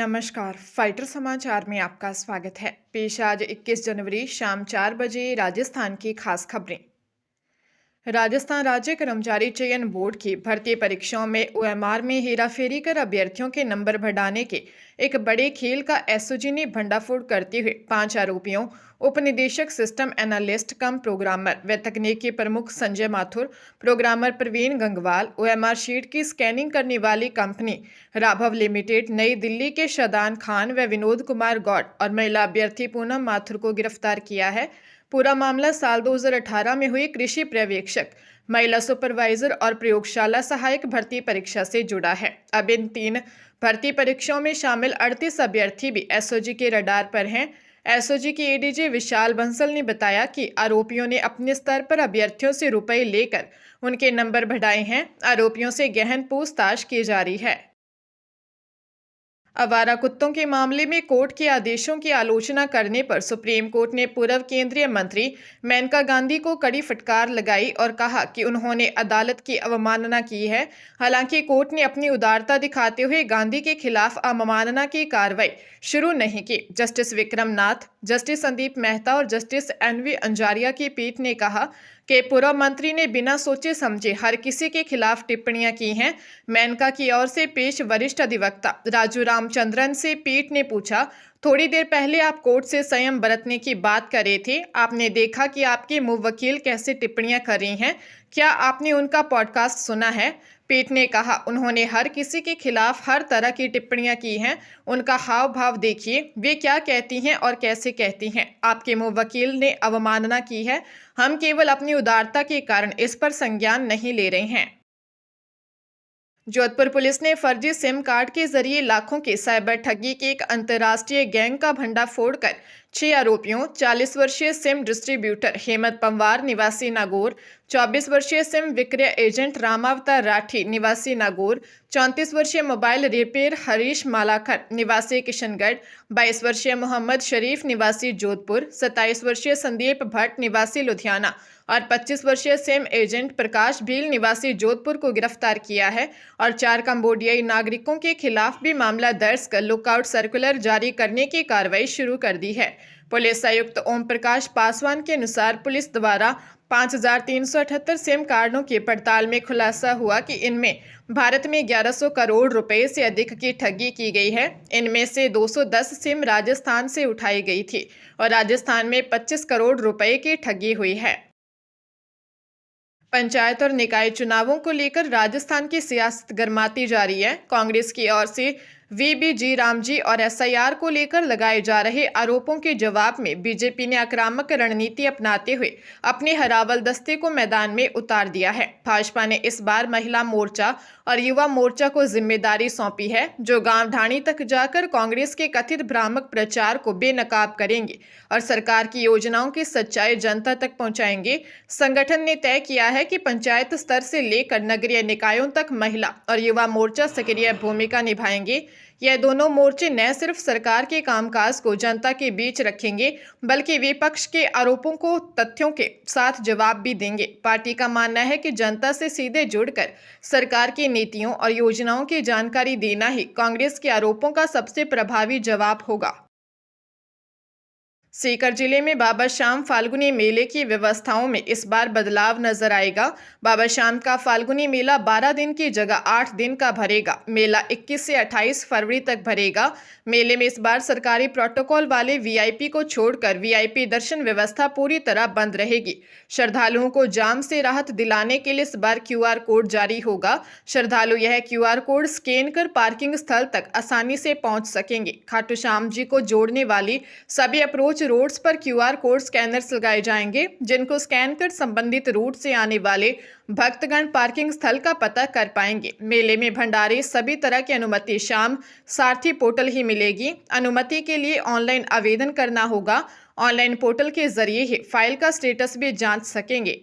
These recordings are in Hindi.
नमस्कार। फाइटर समाचार में आपका स्वागत है। पेश आज 21 जनवरी शाम 4 बजे राजस्थान की खास खबरें। राजस्थान राज्य कर्मचारी चयन बोर्ड की भर्ती परीक्षाओं में ओएमआर में हेराफेरी कर अभ्यर्थियों के नंबर बढ़ाने के एक बड़े खेल का एसओजी ने भंडाफोड़ करते हुए 5 आरोपियों, उप निदेशक सिस्टम एनालिस्ट कम प्रोग्रामर व तकनीकी प्रमुख Sanjay Mathur, programmer Praveen Gangwal, OMR sheet की स्कैनिंग करने वाली कंपनी राघव लिमिटेड, नई दिल्ली के शादान खान व विनोद कुमार गौड़ और महिला अभ्यर्थी पूनम माथुर को गिरफ्तार किया है। पूरा मामला साल 2018 में हुई कृषि पर्यवेक्षक, महिला सुपरवाइजर और प्रयोगशाला सहायक भर्ती परीक्षा से जुड़ा है। अब इन 3 भर्ती परीक्षाओं में शामिल 38 अभ्यर्थी भी एसओजी के रडार पर हैं। एसओजी के एडीजी विशाल बंसल ने बताया कि आरोपियों ने अपने स्तर पर अभ्यर्थियों से रुपए लेकर उनके नंबर बढ़ाए हैं। आरोपियों से गहन पूछताछ की जा रही है। आवारा कुत्तों के मामले में कोर्ट के आदेशों की आलोचना करने पर सुप्रीम कोर्ट ने पूर्व केंद्रीय मंत्री मेनका गांधी को कड़ी फटकार लगाई और कहा कि उन्होंने अदालत की अवमानना की है। हालांकि कोर्ट ने अपनी उदारता दिखाते हुए गांधी के खिलाफ अवमानना की कार्रवाई शुरू नहीं की। जस्टिस विक्रम नाथ, जस्टिस संदीप मेहता और जस्टिस एनवी अंजारिया की पीठ ने कहा कि पूर्व मंत्री ने बिना सोचे समझे हर किसी के खिलाफ टिप्पणियां की हैं। मेनका की ओर से पेश वरिष्ठ अधिवक्ता राजू रामचंद्रन से पीठ ने पूछा, थोड़ी देर पहले आप कोर्ट से संयम बरतने की बात कर रहे थे। आपने देखा कि आपके मुवक्किल कैसे टिप्पणियां कर रही हैं। क्या आपने उनका पॉडकास्ट सुना है? पीठ ने कहा, उन्होंने हर किसी के खिलाफ हर तरह की टिप्पणियां की हैं। उनका हाव भाव देखिए, वे क्या कहती हैं और कैसे कहती हैं। आपके मुवक्किल ने अवमानना की है। हम केवल अपनी उदारता के कारण इस पर संज्ञान नहीं ले रहे हैं। जोधपुर पुलिस ने फर्जी सिम कार्ड के जरिए लाखों की साइबर ठगी के एक अंतर्राष्ट्रीय गैंग का भंडाफोड़ कर 6 आरोपियों, 40 वर्षीय सिम डिस्ट्रीब्यूटर हेमंत पंवार निवासी नागौर, 24 वर्षीय सिम विक्रय एजेंट रामावतार राठी निवासी नागौर, 34 वर्षीय मोबाइल रिपेयर हरीश मालाकर निवासी किशनगढ़, 22 वर्षीय मोहम्मद शरीफ निवासी जोधपुर, 27 वर्षीय संदीप भट्ट निवासी लुधियाना और 25 वर्षीय सिम एजेंट प्रकाश भील निवासी जोधपुर को गिरफ्तार किया है और 4 कंबोडियाई नागरिकों के खिलाफ भी मामला दर्ज कर लुकआउट सर्कुलर जारी करने की कार्रवाई शुरू कर दी है। पुलिस आयुक्त ओम प्रकाश पासवान के अनुसार पुलिस द्वारा 5,378 सिम कार्डों की पड़ताल में खुलासा हुआ कि इनमें भारत में 1100 करोड़ रुपए से अधिक की ठगी की गई है। इनमें से 210 सिम राजस्थान से उठाई गई थी और राजस्थान में 25 करोड़ रुपए की ठगी हुई है। पंचायत और निकाय चुनावों को लेकर राजस्थान की सियासत गर्माती जा रही है। कांग्रेस की ओर से वीबीजी रामजी और एसआईआर को लेकर लगाए जा रहे आरोपों के जवाब में बीजेपी ने आक्रामक रणनीति अपनाते हुए अपने हरावल दस्ते को मैदान में उतार दिया है। भाजपा ने इस बार महिला मोर्चा और युवा मोर्चा को जिम्मेदारी सौंपी है, जो गांव ढाणी तक जाकर कांग्रेस के कथित भ्रामक प्रचार को बेनकाब करेंगे और सरकार की योजनाओं की सच्चाई जनता तक पहुंचाएंगे। संगठन ने तय किया है कि पंचायत स्तर से लेकर नगरीय निकायों तक महिला और युवा मोर्चा सक्रिय भूमिका निभाएंगे। यह दोनों मोर्चे न सिर्फ सरकार के कामकाज को जनता के बीच रखेंगे, बल्कि विपक्ष के आरोपों को तथ्यों के साथ जवाब भी देंगे। पार्टी का मानना है कि जनता से सीधे जुड़कर सरकार की नीतियों और योजनाओं की जानकारी देना ही कांग्रेस के आरोपों का सबसे प्रभावी जवाब होगा। सीकर जिले में बाबा श्याम फाल्गुनी मेले की व्यवस्थाओं में इस बार बदलाव नजर आएगा। बाबा श्याम का फाल्गुनी मेला 12 दिन की जगह 8 दिन का भरेगा। मेला 21 से 28 फरवरी तक भरेगा। मेले में इस बार सरकारी प्रोटोकॉल वाले वीआईपी को छोड़कर वीआईपी दर्शन व्यवस्था पूरी तरह बंद रहेगी। श्रद्धालुओं को जाम से राहत दिलाने के लिए इस बार क्यूआर कोड जारी होगा। श्रद्धालु यह क्यूआर कोड स्कैन कर पार्किंग स्थल तक आसानी से पहुंच सकेंगे। खाटू श्याम जी को जोड़ने वाली सभी अप्रोच रोड्स पर क्यूआर कोड स्कैनर्स लगाए जाएंगे, जिनको स्कैन कर संबंधित रूट से आने वाले भक्तगण पार्किंग स्थल का पता कर पाएंगे। मेले में भंडारे सभी तरह की अनुमति श्याम सारथी पोर्टल ही मिलेगी। अनुमति के लिए ऑनलाइन आवेदन करना होगा। ऑनलाइन पोर्टल के जरिए ही फाइल का स्टेटस भी जांच सकेंगे।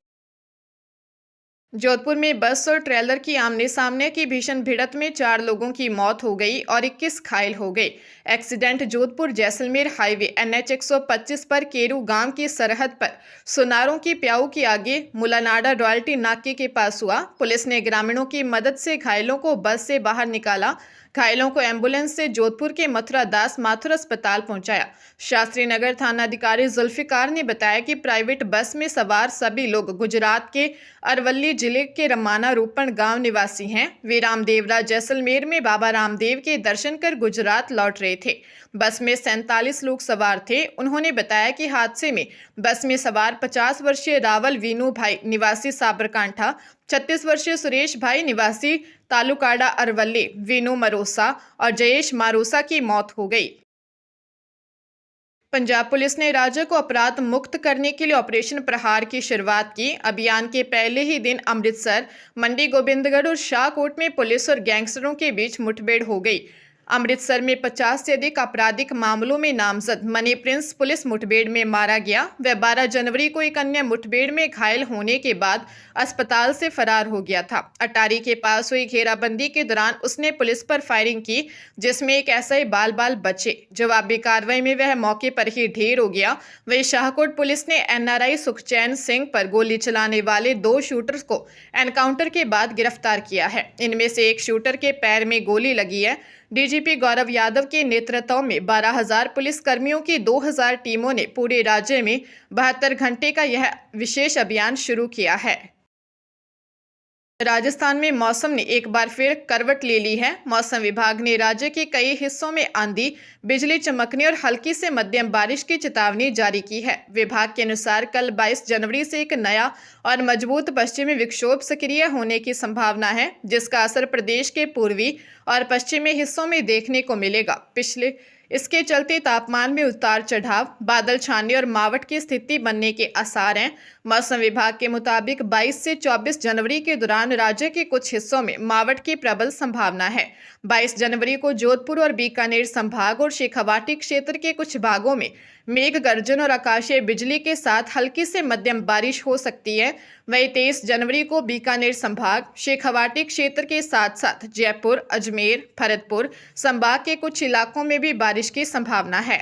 जोधपुर में बस और ट्रेलर की आमने सामने की भीषण भिड़ंत में 4 लोगों की मौत हो गई और 21 घायल हो गए। Accident Jodhpur Jaisalmer highway NH 125 पर केरू गांव की सरहद पर सुनारों की प्याऊ के आगे मुलानाडा रॉयल्टी नाके के पास हुआ। पुलिस ने ग्रामीणों की मदद से घायलों को बस से बाहर निकाला। घायलों को एम्बुलेंस से जोधपुर के मथुरा दास माथुर अस्पताल पहुंचाया। शास्त्री नगर थानाधिकारी जुल्फिकार ने बताया कि प्राइवेट बस में सवार सभी लोग गुजरात के अरवल्ली जिले के रमाना रूपण गांव निवासी हैं। वे रामदेवरा जैसलमेर में बाबा रामदेव के दर्शन कर गुजरात लौट रहे थे। बस में 47 लोग सवार थे। उन्होंने बताया कि हादसे में बस में सवार 50 वर्षीय रावल वीनू भाई निवासी साबरकांठा, 36 वर्षीय सुरेश भाई निवासी तालुकाड़ा अरवल्ली, वीनू मरोसा और जयेश मारोसा की मौत हो गई। पंजाब पुलिस ने राज्य को अपराध मुक्त करने के लिए ऑपरेशन प्रहार की शुरुआत की। अभियान के पहले ही दिन अमृतसर, मंडी गोबिंदगढ़ और शाहकोट में पुलिस और गैंगस्टरों के बीच मुठभेड़ हो गई। अमृतसर में 50 से अधिक आपराधिक मामलों में नामजद मनी प्रिंस पुलिस मुठभेड़ में मारा गया। वह 12 जनवरी को एक अन्य मुठभेड़ में घायल होने के बाद अस्पताल से फरार हो गया था। अटारी के पास हुई घेराबंदी के दौरान उसने पुलिस पर फायरिंग की, जिसमें एक एसआई बाल बचे। जवाबी कार्रवाई में वह मौके पर ही ढेर हो गया। वही शाहकोट पुलिस ने एनआरआई सुखचैन सिंह पर गोली चलाने वाले 2 शूटर्स को एनकाउंटर के बाद गिरफ्तार किया है। इनमें से एक शूटर के पैर में गोली लगी है। डीजीपी गौरव यादव के नेतृत्व में 12,000 पुलिस कर्मियों की 2,000 टीमों ने पूरे राज्य में 72 घंटे का यह विशेष अभियान शुरू किया है। राजस्थान में मौसम ने एक बार फिर करवट ले ली है। मौसम विभाग ने राज्य के कई हिस्सों में आंधी, बिजली चमकने और हल्की से मध्यम बारिश की चेतावनी जारी की है। विभाग के अनुसार कल 22 जनवरी से एक नया और मजबूत पश्चिमी विक्षोभ सक्रिय होने की संभावना है, जिसका असर प्रदेश के पूर्वी और पश्चिमी हिस्सों में देखने को मिलेगा। इसके चलते तापमान में उतार चढ़ाव, बादल छाने और मावठ की स्थिति बनने के आसार हैं। मौसम विभाग के मुताबिक 22 से 24 जनवरी के दौरान राज्य के कुछ हिस्सों में मावठ की प्रबल संभावना है। 22 जनवरी को जोधपुर और बीकानेर संभाग और शेखावाटी क्षेत्र के कुछ भागों में मेघ गर्जन और आकाशीय बिजली के साथ हल्की से मध्यम बारिश हो सकती है। वहीं 23 जनवरी को बीकानेर संभाग, शेखावाटी क्षेत्र के साथ साथ जयपुर, अजमेर, भरतपुर संभाग के कुछ इलाकों में भी बारिश की संभावना है।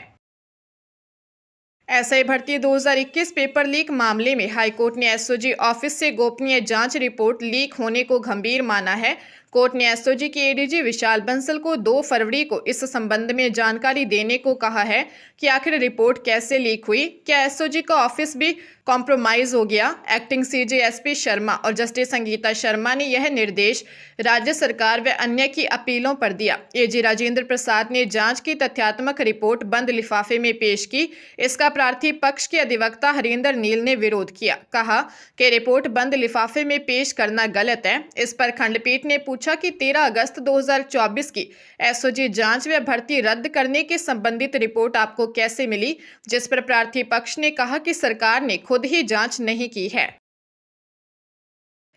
एसआई भर्ती 2021 पेपर लीक मामले में हाईकोर्ट ने एसओजी ऑफिस से गोपनीय जांच रिपोर्ट लीक होने को गंभीर माना है। कोर्ट ने एसओजी के एडीजी विशाल बंसल को 2 फरवरी को इस संबंध में जानकारी देने को कहा है कि आखिर रिपोर्ट कैसे लीक हुई, क्या एसओजी का ऑफिस भी कॉम्प्रोमाइज हो गया। एक्टिंग सीजे एसपी शर्मा और जस्टिस संगीता शर्मा ने यह निर्देश राज्य सरकार व अन्य की अपीलों पर दिया। एजी राजेंद्र प्रसाद ने जांच की तथ्यात्मक रिपोर्ट बंद लिफाफे में पेश की। इसका प्रार्थी पक्ष के अधिवक्ता हरिंदर नील ने विरोध किया, कहा कि रिपोर्ट बंद लिफाफे में पेश करना गलत है। इस पर खंडपीठ ने पूछा कि 13 अगस्त 2024 की एसओजी जांच व भर्ती रद्द करने के संबंधित रिपोर्ट आपको कैसे मिली, जिस पर प्रार्थी पक्ष ने कहा कि सरकार ने खुद ही जांच नहीं की है।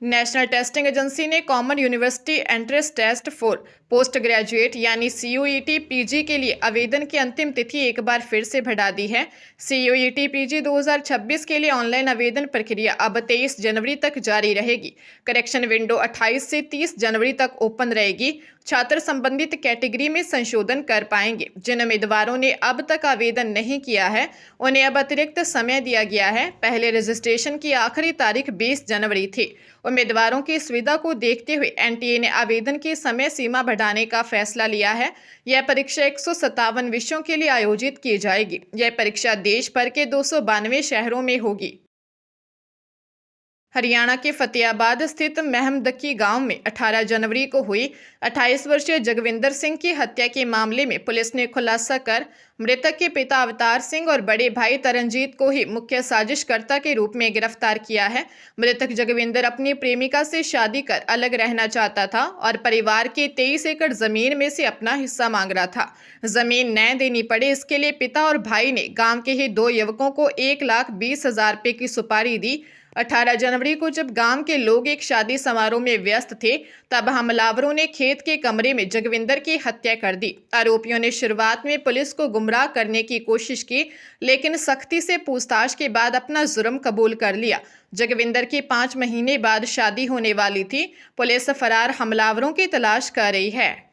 नेशनल टेस्टिंग एजेंसी ने Common University Entrance Test for Post Graduate यानी CUET PG के लिए आवेदन की अंतिम तिथि एक बार फिर से बढ़ा दी है। CUET PG 2026 के लिए ऑनलाइन आवेदन प्रक्रिया अब 23 जनवरी तक जारी रहेगी। करेक्शन विंडो 28 से 30 जनवरी तक ओपन रहेगी। छात्र संबंधित कैटेगरी में संशोधन कर पाएंगे। जिन उम्मीदवारों ने अब तक आवेदन नहीं किया है, उन्हें अब अतिरिक्त समय दिया गया है। पहले रजिस्ट्रेशन की आखिरी तारीख 20 जनवरी थी। उम्मीदवारों की सुविधा को देखते हुए एनटीए ने आवेदन की समय सीमा बढ़ाने का फैसला लिया है। यह परीक्षा 157 विषयों के लिए आयोजित की जाएगी। यह परीक्षा देश भर के 292 शहरों में होगी। हरियाणा के फतेहाबाद स्थित महमदकी गांव में 18 जनवरी को हुई 28 वर्षीय जगविंदर सिंह की हत्या के मामले में पुलिस ने खुलासा कर मृतक के पिता अवतार सिंह और बड़े भाई तरनजीत को ही मुख्य साजिशकर्ता के रूप में गिरफ्तार किया है। मृतक जगविंदर अपनी प्रेमिका से शादी कर अलग रहना चाहता था और परिवार की 23 एकड़ जमीन में से अपना हिस्सा मांग रहा था। जमीन न देनी पड़े, इसके लिए पिता और भाई ने गांव के ही 2 युवकों को 1,20,000 रुपये की सुपारी दी। 18 जनवरी को जब गांव के लोग एक शादी समारोह में व्यस्त थे, तब हमलावरों ने खेत के कमरे में जगविंदर की हत्या कर दी। आरोपियों ने शुरुआत में पुलिस को गुमराह करने की कोशिश की, लेकिन सख्ती से पूछताछ के बाद अपना जुर्म कबूल कर लिया। जगविंदर की 5 महीने बाद शादी होने वाली थी। पुलिस फरार हमलावरों की तलाश कर रही है।